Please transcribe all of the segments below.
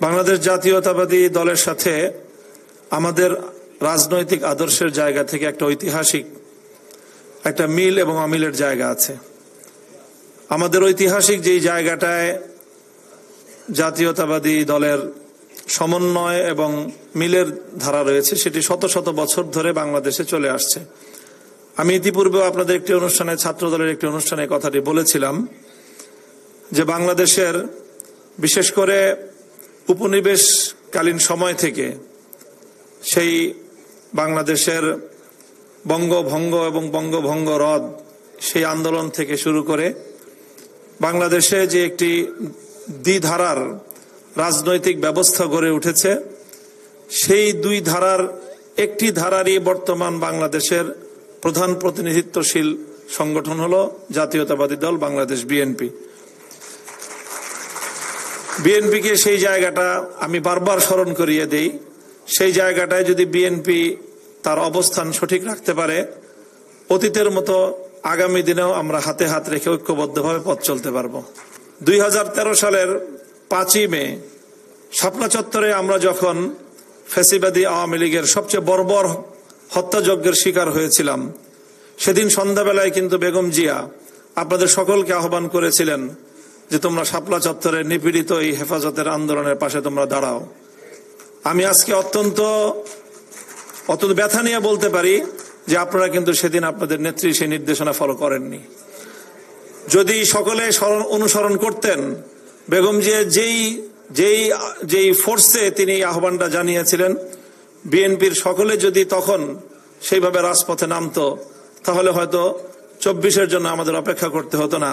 বাংলাদেশ জাতীয়তাবাদী দলের সাথে আমাদের রাজনৈতিক আদর্শের জায়গা থেকে একটা ঐতিহাসিক একটা মিল এবং অমিলের জায়গা আছে। আমাদের ঐতিহাসিক যেই জায়গাটায় জাতীয়তাবাদী দলের সমন্বয় এবং মিলের ধারা রয়েছে, সেটি শত শত বছর ধরে বাংলাদেশে চলে আসছে। আমি ইতিপূর্বেও আপনাদের একটি অনুষ্ঠানে, ছাত্র দলের একটি অনুষ্ঠানে কথাটি বলেছিলাম যে বাংলাদেশের বিশেষ করে উপনিবেশকালীন সময় থেকে সেই বাংলাদেশের বঙ্গভঙ্গ এবং বঙ্গভঙ্গ রদ সেই আন্দোলন থেকে শুরু করে বাংলাদেশে যে একটি দ্বিধারার রাজনৈতিক ব্যবস্থা গড়ে উঠেছে, সেই দুই ধারার একটি ধারারই বর্তমান বাংলাদেশের প্রধান প্রতিনিধিত্বশীল সংগঠন হলো জাতীয়তাবাদী দল বাংলাদেশ বিএনপি। বিএনপিকে সেই জায়গাটা আমি বারবার স্মরণ করিয়ে দেই। সেই জায়গাটায় যদি বিএনপি তার অবস্থান সঠিক রাখতে পারে, অতীতের মতো আগামী দিনেও আমরা হাতে হাত রেখে ঐক্যবদ্ধভাবে পথ চলতে পারবো। 2013 সালের 5ই মে শাপলা চত্বরে আমরা যখন ফ্যাসিবাদী আওয়ামী লীগের সবচেয়ে বর্বর হত্যাযজ্ঞের শিকার হয়েছিলাম, সেদিন সন্ধ্যাবেলায় কিন্তু বেগম জিয়া আপনাদের সকলকে আহ্বান করেছিলেন যে তোমরা শাপলা চত্বরের নিপীড়িত এই হেফাজতের আন্দোলনের পাশে তোমরা দাঁড়াও। আমি আজকে অত্যন্ত ব্যথা নিয়ে বলতে পারি যে আপনারা কিন্তু সেদিন আপনাদের নেত্রী সেই নির্দেশনা ফলো করেননি। যদি সকলে অনুসরণ করতেন, বেগম জিয়া যেই ফোর্সে তিনি আহ্বানটা জানিয়েছিলেন, বিএনপির সকলে যদি তখন সেইভাবে রাজপথে নামতো, তাহলে হয়তো 24-এর জন্য আমাদের অপেক্ষা করতে হতো না,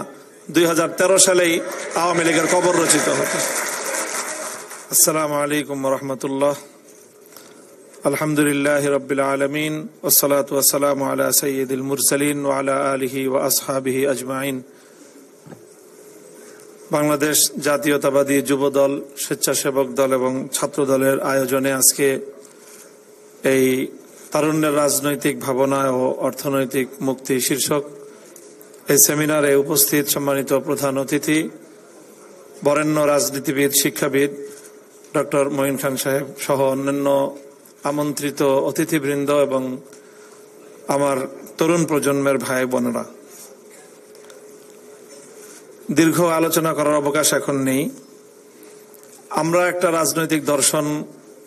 2013 সালেই আওয়ামী লীগের কবর রচিত হতো। আসসালামু আলাইকুম ওয়া রাহমাতুল্লাহ। আলহামদুলিল্লাহি রাব্বিল আলামিন ওয়াসসালাতু ওয়াসসালামু আলা সাইয়্যিদিল মুরসালিন ওয়া আলা আলিহি ওয়া আসহাবিহি আজমাইন। বাংলাদেশ জাতীয়তাবাদী যুবদল, স্বেচ্ছাসেবক দল এবং ছাত্র দলের আয়োজনে আজকে এই তারুণ্যের রাজনৈতিক ভাবনা ও অর্থনৈতিক মুক্তি শীর্ষক এই সেমিনারে উপস্থিত সম্মানিত প্রধান অতিথি, বরেণ্য রাজনীতিবিদ, শিক্ষাবিদ ডক্টর মঈন খান সাহেব সহ অন্যান্য আমন্ত্রিত অতিথিবৃন্দ এবং আমার তরুণ প্রজন্মের ভাই বোনেরা, দীর্ঘ আলোচনা করার অবকাশ এখন নেই। আমরা একটা রাজনৈতিক দর্শন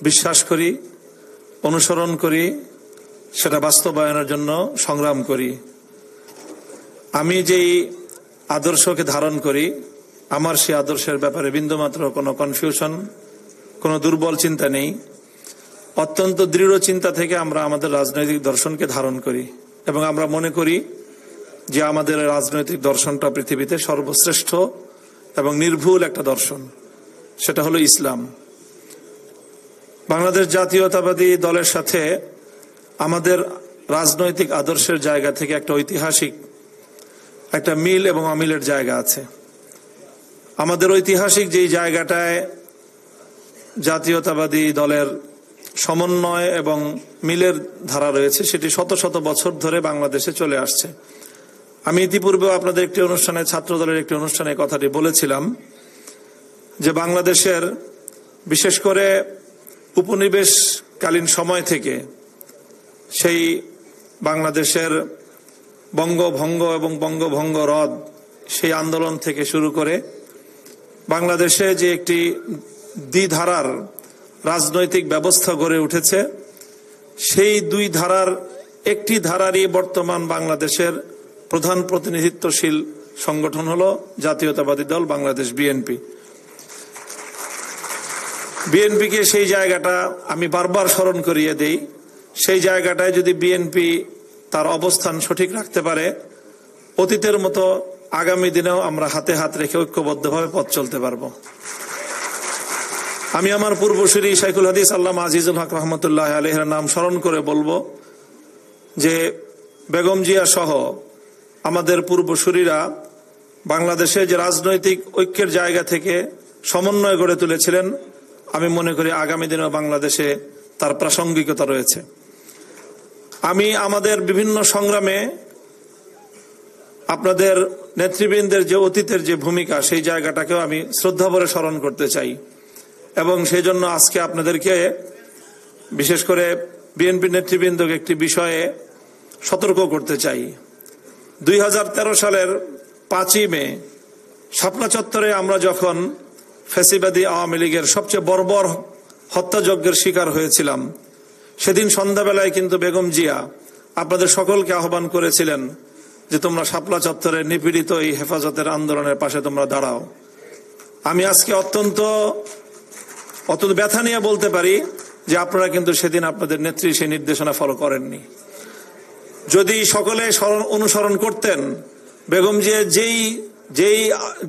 বিশ্বাস করি, অনুসরণ করি, সেটা বাস্তবায়নের জন্য সংগ্রাম করি। আমি যেই আদর্শকে ধারণ করি, আমার সেই আদর্শের ব্যাপারে বিন্দুমাত্র কোনো কনফিউশন, কোনো দুর্বল চিন্তা নেই। অত্যন্ত দৃঢ় চিন্তা থেকে আমরা আমাদের রাজনৈতিক দর্শনকে ধারণ করি এবং আমরা মনে করি যে আমাদের রাজনৈতিক দর্শনটা পৃথিবীতে সর্বশ্রেষ্ঠ এবং নির্ভুল একটা দর্শন, সেটা হলো ইসলাম। বাংলাদেশ জাতীয়তাবাদী দলের সাথে আমাদের রাজনৈতিক আদর্শের জায়গা থেকে একটা ঐতিহাসিক একটা মিল এবং অমিলের জায়গা আছে। আমাদের ঐতিহাসিক যেই জায়গাটায় জাতীয়তাবাদী দলের সমন্বয় এবং মিলের ধারা রয়েছে, সেটি শত শত বছর ধরে বাংলাদেশে চলে আসছে। আমি ইতিপূর্বেও আপনাদের একটি অনুষ্ঠানে, ছাত্র দলের একটি অনুষ্ঠানে কথাটি বলেছিলাম যে বাংলাদেশের বিশেষ করে উপনিবেশকালীন সময় থেকে সেই বাংলাদেশের বঙ্গভঙ্গ এবং বঙ্গভঙ্গ রদ সেই আন্দোলন থেকে শুরু করে বাংলাদেশে যে একটি দ্বিধারার রাজনৈতিক ব্যবস্থা গড়ে উঠেছে, সেই দুই ধারার একটি ধারারই বর্তমান বাংলাদেশের প্রধান প্রতিনিধিত্বশীল সংগঠন হলো জাতীয়তাবাদী দল বাংলাদেশ বিএনপি। বিএনপিকে সেই জায়গাটা আমি বারবার স্মরণ করিয়ে দেই। সেই জায়গাটায় যদি বিএনপি তার অবস্থান সঠিক রাখতে পারে, অতীতের মতো আগামী দিনেও আমরা হাতে হাত রেখে ঐক্যবদ্ধভাবে পথ চলতে পারবো। আমি আমার পূর্বসূরি শাইখুল হাদিস আল্লামা আজিজুল হক রহমতুল্লাহ আলাইহির নাম স্মরণ করে বলবো যে বেগম জিয়া সহ আমাদের পূর্বসূরিরা বাংলাদেশে যে রাজনৈতিক ঐক্যের জায়গা থেকে সমন্বয় গড়ে তুলেছিলেন, আমি মনে করি আগামী দিনেও বাংলাদেশে তার প্রাসঙ্গিকতা রয়েছে। আমি আমাদের বিভিন্ন সংগ্রামে আপনাদের নেতৃবৃন্দের যে অতীতের যে ভূমিকা, সেই জায়গাটাকেও আমি শ্রদ্ধাভরে স্মরণ করতে চাই এবং সেই জন্য আজকে আপনাদেরকে বিশেষ করে বিএনপি নেতৃবৃন্দকে একটি বিষয়ে সতর্ক করতে চাই। 2013 সালের 5ই মে শাপলা চত্বরে আমরা যখন ফ্যাসিবাদী আওয়ামী লীগের সবচেয়ে বর্বর হত্যাযজ্ঞের শিকার হয়েছিলাম, সেদিন সন্ধ্যাবেলায় কিন্তু বেগম জিয়া আপনাদের সকলকে আহ্বান করেছিলেন যে তোমরা শাপলা চত্বরের নিপীড়িত এই হেফাজতের আন্দোলনের পাশে তোমরা দাঁড়াও। আমি আজকে অত্যন্ত ব্যথা নিয়ে বলতে পারি যে আপনারা কিন্তু সেদিন আপনাদের নেত্রী সেই নির্দেশনা ফলো করেননি। যদি সকলে অনুসরণ করতেন, বেগম জিয়া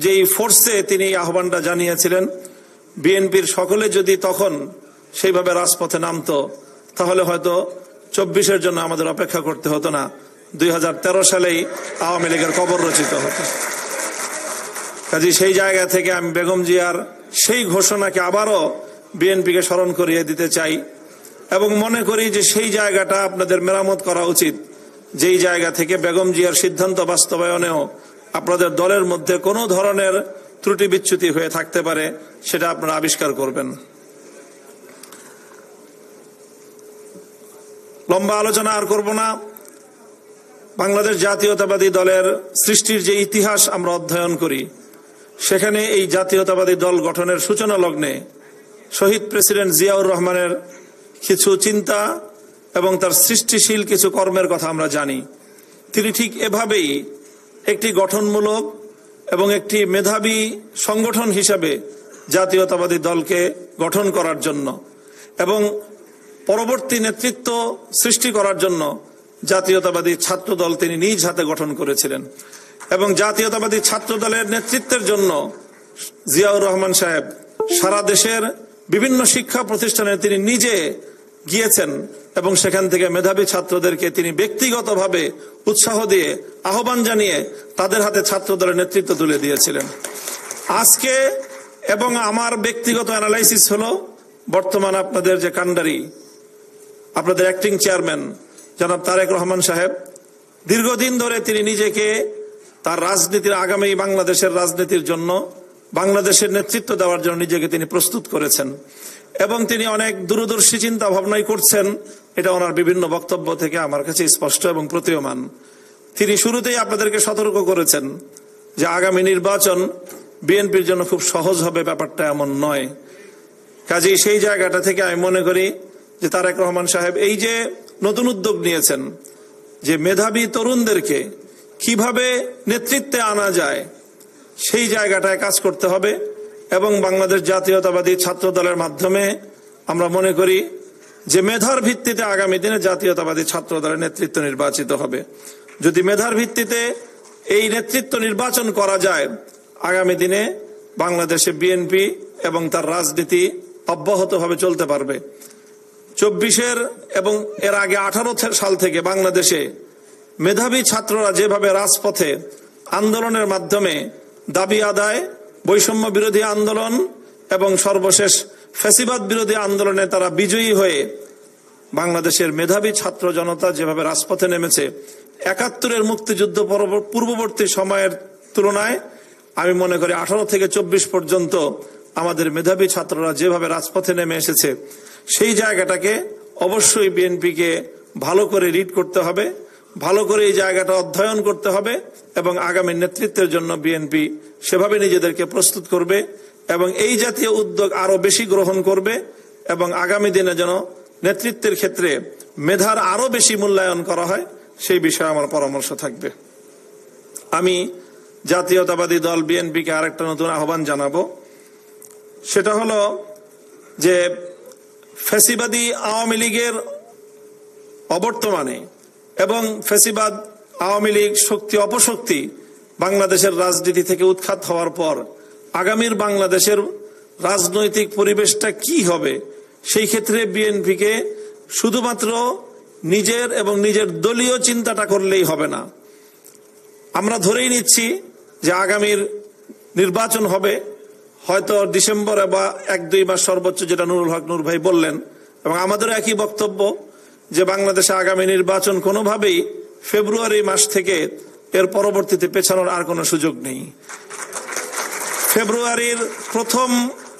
যেই ফোর্সে তিনি আহ্বানটা জানিয়েছিলেন, বিএনপির সকলে যদি তখন সেইভাবে রাজপথে নামতো, তাহলে হয়তো 24-এর জন্য আমাদের অপেক্ষা করতে হতো না, 2013 সালেই আওয়ামী লীগের কবর রচিত হতো। কাজে সেই জায়গা থেকে আমি বেগম জিয়ার সেই ঘোষণাকে আবারও বিএনপিকে স্মরণ করিয়ে দিতে চাই এবং মনে করি যে সেই জায়গাটা আপনাদের মেরামত করা উচিত, যেই জায়গা থেকে বেগম জিয়ার সিদ্ধান্ত বাস্তবায়নেও আপনাদের দলের মধ্যে কোনো ধরনের ত্রুটি বিচ্যুতি হয়ে থাকতে পারে, সেটা আপনারা আবিষ্কার করবেন। লম্বা আলোচনা আর করব না। বাংলাদেশ জাতীয়তাবাদী দলের সৃষ্টির যে ইতিহাস আমরা অধ্যয়ন করি, সেখানে এই জাতীয়তাবাদী দল গঠনের সূচনা লগ্নে শহীদ প্রেসিডেন্ট জিয়াউর রহমানের কিছু চিন্তা এবং তার সৃষ্টিশীল কিছু কর্মের কথা আমরা জানি। তিনি ঠিক এভাবেই একটি গঠনমূলক এবং একটি মেধাবী সংগঠন হিসাবে জাতীয়তাবাদী দলকে গঠন করার জন্য এবং পরবর্তী নেতৃত্ব সৃষ্টি করার জন্য জাতীয়তাবাদী ছাত্র দল তিনি নিজ হাতে গঠন করেছিলেন এবং জাতীয়তাবাদী ছাত্র দলের নেতৃত্বের জন্য জিয়াউর রহমান সাহেব সারা দেশের বিভিন্ন শিক্ষা প্রতিষ্ঠানে তিনি নিজে গিয়েছেন এবং সেখান থেকে মেধাবী ছাত্রদেরকে তিনি ব্যক্তিগতভাবে উৎসাহ দিয়ে আহ্বান জানিয়ে তাদের হাতে ছাত্র দলের নেতৃত্ব তুলে দিয়েছিলেন। আজকে এবং আমার ব্যক্তিগত অ্যানালাইসিস হলো, বর্তমান আপনাদের যে কান্ডারি, আপনাদের অ্যাক্টিং চেয়ারম্যান জনাব তারেক রহমান সাহেব, দীর্ঘদিন ধরে তিনি নিজেকে তার রাজনীতির আগামী বাংলাদেশের রাজনীতির জন্য, বাংলাদেশের নেতৃত্ব দেওয়ার জন্য নিজেকে তিনি প্রস্তুত করেছেন এবং তিনি অনেক দূরদর্শী চিন্তা ভাবনাই করছেন। এটা ওনার বিভিন্ন বক্তব্য থেকে আমার কাছে স্পষ্ট এবং প্রতীয়মান। তিনি শুরুতেই আপনাদেরকে সতর্ক করেছেন যে আগামী নির্বাচন বিএনপির জন্য খুব সহজ হবে, ব্যাপারটা এমন নয়। কাজেই সেই জায়গাটা থেকে আমি মনে করি যে তারেক রহমান সাহেব এই যে নতুন উদ্যোগ নিয়েছেন যে মেধাবী তরুণদেরকে কিভাবে নেতৃত্বে আনা যায়, সেই জায়গাটায় কাজ করতে হবে এবং বাংলাদেশ জাতীয়তাবাদী ছাত্র দলের মাধ্যমে আমরা মনে করি যে মেধার ভিত্তিতে আগামী দিনে জাতীয়তাবাদী ছাত্র দলের নেতৃত্ব নির্বাচিত হবে। যদি মেধার ভিত্তিতে এই নেতৃত্ব নির্বাচন করা যায়, আগামী দিনে বাংলাদেশে বিএনপি এবং তার রাজনীতি অব্যাহতভাবে চলতে পারবে। 24-এর এবং এর আগে 18 সাল থেকে বাংলাদেশে মেধাবী ছাত্ররা যেভাবে রাজপথে আন্দোলনের মাধ্যমে দাবি আদায়, বৈষম্য বিরোধী আন্দোলন এবং সর্বশেষ ফ্যাসিবাদ বিরোধী আন্দোলনে তারা বিজয়ী হয়ে বাংলাদেশের মেধাবী ছাত্র জনতা যেভাবে রাজপথে নেমেছে, 71-এর মুক্তিযুদ্ধ পূর্ববর্তী সময়ের তুলনায় আমি মনে করি 18 থেকে 24 পর্যন্ত আমাদের মেধাবী ছাত্ররা যেভাবে রাজপথে নেমে এসেছে, সেই জায়গাটাকে অবশ্যই বিএনপিকে ভালো করে রিড করতে হবে, ভালো করে এই জায়গাটা অধ্যয়ন করতে হবে এবং আগামী নেতৃত্বের জন্য বিএনপি সেভাবে নিজেদেরকে প্রস্তুত করবে এবং এই জাতীয় উদ্যোগ আরো বেশি গ্রহণ করবে এবং আগামী দিনে যেন নেতৃত্বের ক্ষেত্রে মেধার আরো বেশি মূল্যায়ন করা হয়, সেই বিষয়ে আমার পরামর্শ থাকবে। আমি জাতীয়তাবাদী দল বিএনপিকে আরেকটা নতুন আহ্বান জানাবো, সেটা হলো যে ফ্যাসিবাদী আওয়ামী লীগের অবর্তমানে এবং ফ্যাসিবাদ আওয়ামী লীগ শক্তি অপশক্তি বাংলাদেশের রাজনীতি থেকে উৎখাত হওয়ার পর আগামীর বাংলাদেশের রাজনৈতিক পরিবেশটা কি হবে, সেই ক্ষেত্রে বিএনপিকে শুধুমাত্র নিজের এবং নিজের দলীয় চিন্তাটা করলেই হবে না। আমরা ধরেই নিচ্ছি যে আগামীর নির্বাচন হবে হয়তো ডিসেম্বরে বা 1-2 মাস সর্বোচ্চ, যেটা নুরুল হক নূর ভাই বললেন, এবং আমাদের একই বক্তব্য যে বাংলাদেশে আগামী নির্বাচন কোনোভাবেই ফেব্রুয়ারি মাস থেকে এর পরবর্তীতে পেছানোর আর কোনো সুযোগ নেই। ফেব্রুয়ারির প্রথম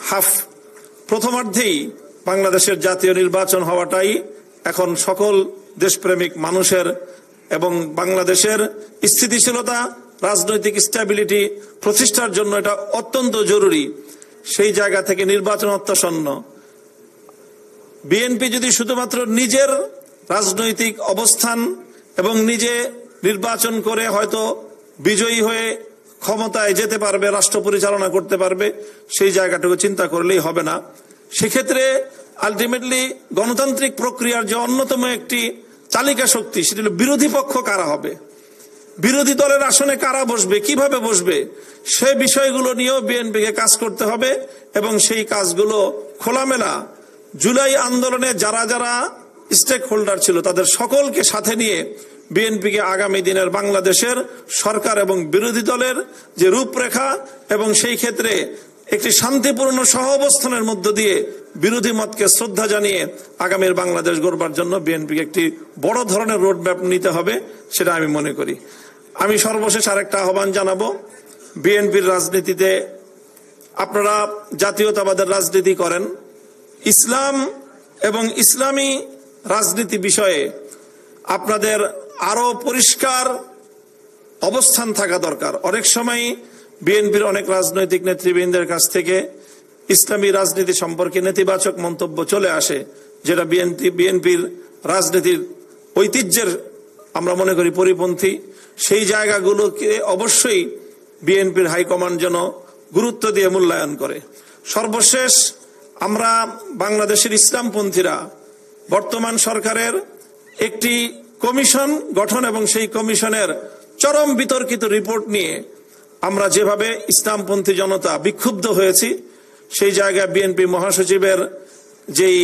হাফ প্রথমার্ধেই বাংলাদেশের জাতীয় নির্বাচন হওয়াটাই এখন সকল দেশপ্রেমিক মানুষের এবং বাংলাদেশের স্থিতিশীলতা, রাজনৈতিক স্ট্যাবিলিটি প্রতিষ্ঠার জন্য এটা অত্যন্ত জরুরি। সেই জায়গা থেকে নির্বাচন অত্যাসন্ন। বিএনপি যদি শুধুমাত্র নিজের রাজনৈতিক অবস্থান এবং নিজে নির্বাচন করে হয়তো বিজয়ী হয়ে ক্ষমতায় যেতে পারবে, রাষ্ট্র পরিচালনা করতে পারবে, সেই জায়গাটুকু চিন্তা করলেই হবে না। সেক্ষেত্রে আলটিমেটলি গণতান্ত্রিক প্রক্রিয়ার যে অন্যতম একটি চালিকা শক্তি, সেটি হল বিরোধী পক্ষ কারা হবে, বিরোধী দলের আসনে কারা বসবে, কিভাবে বসবে, সে বিষয়গুলো নিয়েও বিএনপিকে কাজ করতে হবে। এবং সেই কাজগুলো খোলামেলা জুলাই আন্দোলনে যারা যারা স্টেক হোল্ডার ছিল তাদের সকলকে সাথে নিয়ে বিএনপিকে আগামী দিনের বাংলাদেশের সরকার এবং বিরোধী দলের যে রূপরেখা এবং সেই ক্ষেত্রে একটি শান্তিপূর্ণ সহ অবস্থানের মধ্য দিয়ে বিরোধী মতকে শ্রদ্ধা জানিয়ে আগামীর বাংলাদেশ গড়বার জন্য বিএনপিকে একটি বড় ধরনের রোডম্যাপ নিতে হবে, সেটা আমি মনে করি। আমি সর্বশেষ আরেকটা আহ্বান জানাবো, বিএনপির রাজনীতিতে আপনারা জাতীয়তাবাদের রাজনীতি করেন, ইসলাম এবং ইসলামী রাজনীতি বিষয়ে আপনাদের আরো পরিষ্কার অবস্থান থাকা দরকার। অনেক সময় বিএনপির অনেক রাজনৈতিক নেতৃবৃন্দের কাছ থেকে ইসলামী রাজনীতি সম্পর্কে নেতিবাচক মন্তব্য চলে আসে, যেটা বিএনপির রাজনীতির ঐতিহ্যের আমরা মনে করি পরিপন্থী। সেই জায়গাগুলোকে অবশ্যই বিএনপির হাইকমান্ড যেন গুরুত্ব দিয়ে মূল্যায়ন করে। সর্বশেষ আমরা বাংলাদেশের ইসলামপন্থীরা বর্তমান সরকারের একটি কমিশন গঠন এবং সেই কমিশনের চরম বিতর্কিত রিপোর্ট নিয়ে আমরা যেভাবে ইসলামপন্থী জনতা বিক্ষুব্ধ হয়েছি, সেই জায়গায় বিএনপি মহাসচিবের যেই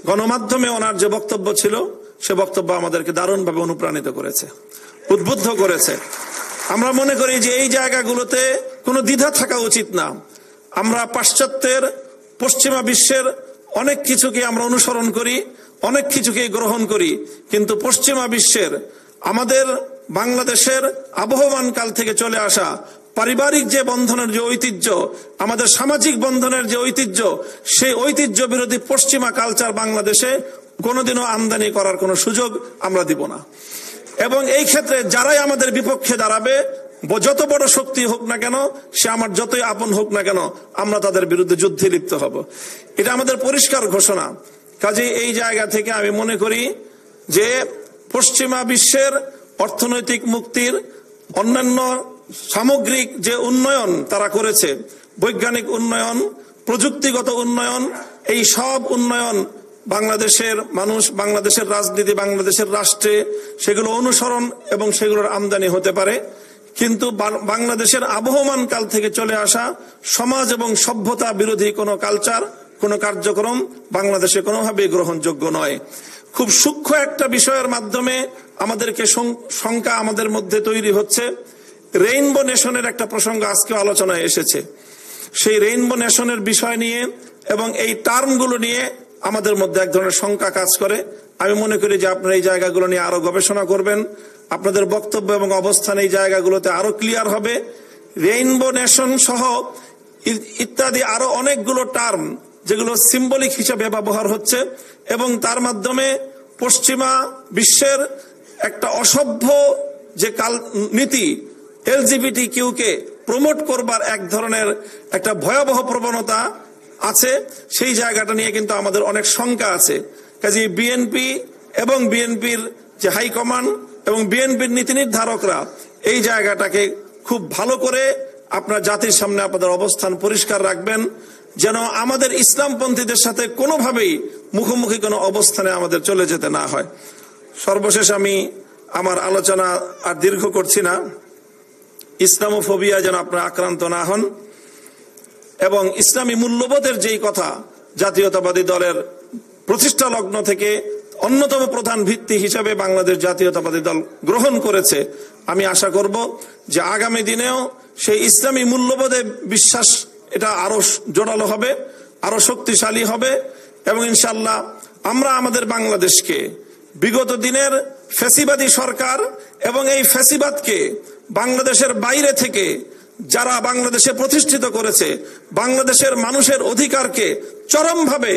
গণমাধ্যমে ওনার যে বক্তব্য ছিল, সে বক্তব্য আমাদেরকে দারুণভাবে অনুপ্রাণিত করেছে, উদ্বুদ্ধ করেছে। আমরা মনে করি যে এই জায়গাগুলোতে কোনো দ্বিধা থাকা উচিত না। আমরা পাশ্চাত্যের পশ্চিমা বিশ্বের অনেক কিছুকে আমরা অনুসরণ করি, অনেক কিছুকে গ্রহণ করি, কিন্তু পশ্চিমা বিশ্বের আমাদের বাংলাদেশের আবহমান কাল থেকে চলে আসা পারিবারিক যে বন্ধনের যে ঐতিহ্য, আমাদের সামাজিক বন্ধনের যে ঐতিহ্য, সেই ঐতিহ্য বিরোধী পশ্চিমা কালচার বাংলাদেশে কোনোদিনও আমদানি করার কোনো সুযোগ আমরা দিব না। এবং এই ক্ষেত্রে যারাই আমাদের বিপক্ষে দাঁড়াবে, যত বড় শক্তি হোক না কেন, সে আমার যতই আপন হোক না কেন, আমরা তাদের বিরুদ্ধে যুদ্ধে লিপ্ত হব। এটা আমাদের পরিষ্কার ঘোষণা। কাজে এই জায়গা থেকে আমি মনে করি যে পশ্চিমা বিশ্বের অর্থনৈতিক মুক্তির অন্যান্য সামগ্রিক যে উন্নয়ন তারা করেছে, বৈজ্ঞানিক উন্নয়ন, প্রযুক্তিগত উন্নয়ন, এই সব উন্নয়ন বাংলাদেশের মানুষ, বাংলাদেশের রাজনীতি, বাংলাদেশের রাষ্ট্রে সেগুলো অনুসরণ এবং সেগুলোর আমদানি হতে পারে, কিন্তু বাংলাদেশের আবহমান কাল থেকে চলে আসা সমাজ এবং সভ্যতা বিরোধী কোনো কালচার, কোনো কার্যক্রম বাংলাদেশে কোনোভাবেই গ্রহণযোগ্য নয়। খুব সূক্ষ্ম একটা বিষয়ের মাধ্যমে আমাদেরকে শঙ্কা আমাদের মধ্যে তৈরি হচ্ছে। রেইনবো নেশনের একটা প্রসঙ্গ আজকে আলোচনায় এসেছে। সেই রেইনবো নেশনের বিষয় নিয়ে এবং এই টার্মগুলো নিয়ে আমাদের মধ্যে এক ধরনের শঙ্কা কাজ করে। আমি মনে করি যে আপনারা এই জায়গাগুলো নিয়ে আরো গবেষণা করবেন, আপনাদের বক্তব্য এবং অবস্থান এই জায়গাগুলোতে আরো ক্লিয়ার হবে। রেইনবো নেশন সহ ইত্যাদি আরো অনেকগুলো টার্ম যেগুলো সিম্বলিক হিসেবে ব্যবহার হচ্ছে এবং তার মাধ্যমে পশ্চিমা বিশ্বের একটা অসভ্য যে নীতি, এলজিবিটি কিউকে প্রমোট করবার এক ধরনের একটা ভয়াবহ প্রবণতা আছে। সেই জায়গাটা নিয়ে কিন্তু আমাদের অনেক শঙ্কা আছে। কাজে বিএনপি এবং বিএনপির যে হাইকমান্ড এবং বিএনপির নীতি নির্ধারকরা এই জায়গাটাকে খুব ভালো করে আপনার জাতির সামনে আপনাদের অবস্থান পরিষ্কার রাখবেন, যেন আমাদের ইসলামপন্থীদের সাথে কোনোভাবেই মুখোমুখি কোনো অবস্থানে আমাদের চলে যেতে না হয়। সর্বশেষ আমি আমার আলোচনা আর দীর্ঘ করছি না। ইসলামোফোবিয়া যেন আপনারা আক্রান্ত না হন এবং ইসলামী মূল্যবোধের যেই কথা জাতীয়তাবাদী দলের প্রতিষ্ঠা লগ্ন থেকে অন্যতম প্রধান ভিত্তি হিসেবে বাংলাদেশ জাতীয়তাবাদী দল গ্রহণ করেছে, আমি আশা করব যে আগামী দিনেও সেই ইসলামী মূল্যবোধে বিশ্বাস এটা আরো জোরালো হবে, আরো শক্তিশালী হবে এবং ইনশাআল্লাহ আমরা আমাদের বাংলাদেশকে বিগত দিনের ফ্যাসিবাদী সরকার এবং এই ফ্যাসিবাদকে বাংলাদেশের বাইরে থেকে যারা বাংলাদেশে প্রতিষ্ঠিত করেছে, বাংলাদেশের মানুষের অধিকারকে চরমভাবে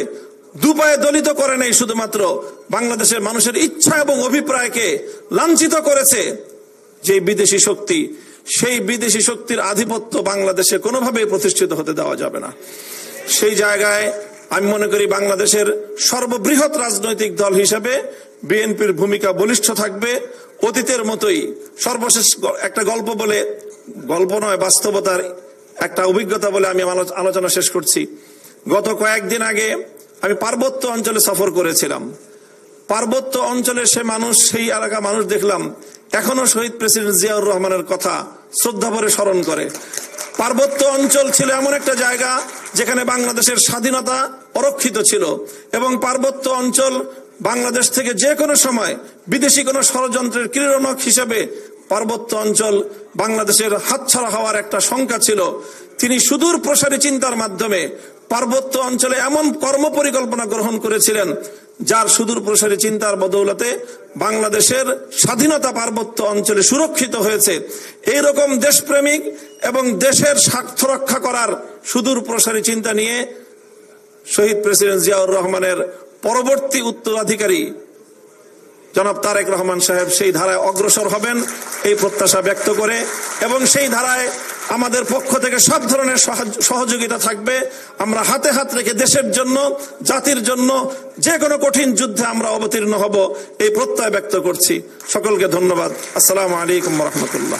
দুপায়ে দলিত করে নেই, শুধুমাত্র বাংলাদেশের মানুষের ইচ্ছা এবং অভিপ্রায়কে লাঞ্ছিত করেছে যে বিদেশি শক্তি, সেই বিদেশি শক্তির আধিপত্য বাংলাদেশে কোনোভাবেই প্রতিষ্ঠিত হতে দেওয়া যাবে না। সেই জায়গায় আমি মনে করি বাংলাদেশের সর্ববৃহৎ রাজনৈতিক দল হিসেবে বিএনপির ভূমিকা বলিষ্ঠ থাকবে। অতীতের মতোই সর্বশেষ একটা গল্প বলে, গল্প নয়, বাস্তবতার একটা অভিজ্ঞতা বলে আমি আলোচনা শেষ করছি। গত কয়েকদিন আগে আমি পার্বত্য অঞ্চলে সফর করেছিলাম। পার্বত্য অঞ্চলের সেই এলাকা মানুষ দেখলাম এখনো শহীদ প্রেসিডেন্ট জিয়াউর রহমানের কথা শ্রদ্ধা ভরে স্মরণ করে। পার্বত্য অঞ্চল ছিল এমন একটা জায়গা যেখানে বাংলাদেশের স্বাধীনতা অরক্ষিত ছিল, এবং পার্বত্য অঞ্চল বাংলাদেশ থেকে যে কোনো সময় বিদেশি কোনো ষড়যন্ত্রের ক্রীড়নক হিসেবে পার্বত্য অঞ্চল বাংলাদেশের হাতছাড়া হওয়ার একটা শঙ্কা ছিল। তিনি সুদূর প্রসারী চিন্তার মাধ্যমে পার্বত্য অঞ্চলে এমন কর্মপরিকল্পনা গ্রহণ করেছিলেন যার সুদূর প্রসারী চিন্তার বদৌলতে বাংলাদেশের স্বাধীনতা পার্বত্য অঞ্চলে সুরক্ষিত হয়েছে। এইরকম দেশপ্রেমিক এবং দেশের স্বার্থ রক্ষা করার সুদূর প্রসারী চিন্তা নিয়ে শহীদ প্রেসিডেন্ট জিয়াউর রহমানের পরবর্তী উত্তরাধিকারী জনাব তারেক রহমান সাহেব সেই ধারায় অগ্রসর হবেন এই প্রত্যাশা ব্যক্ত করে, এবং সেই ধারায় আমাদের পক্ষ থেকে সব ধরনের সহযোগিতা থাকবে। আমরা হাতে হাত রেখে দেশের জন্য, জাতির জন্য যে কোনো কঠিন যুদ্ধে আমরা অবতীর্ণ হব এই প্রত্যয় ব্যক্ত করছি। সকলকে ধন্যবাদ। আসসালামু আলাইকুম ওয়া রাহমাতুল্লাহ।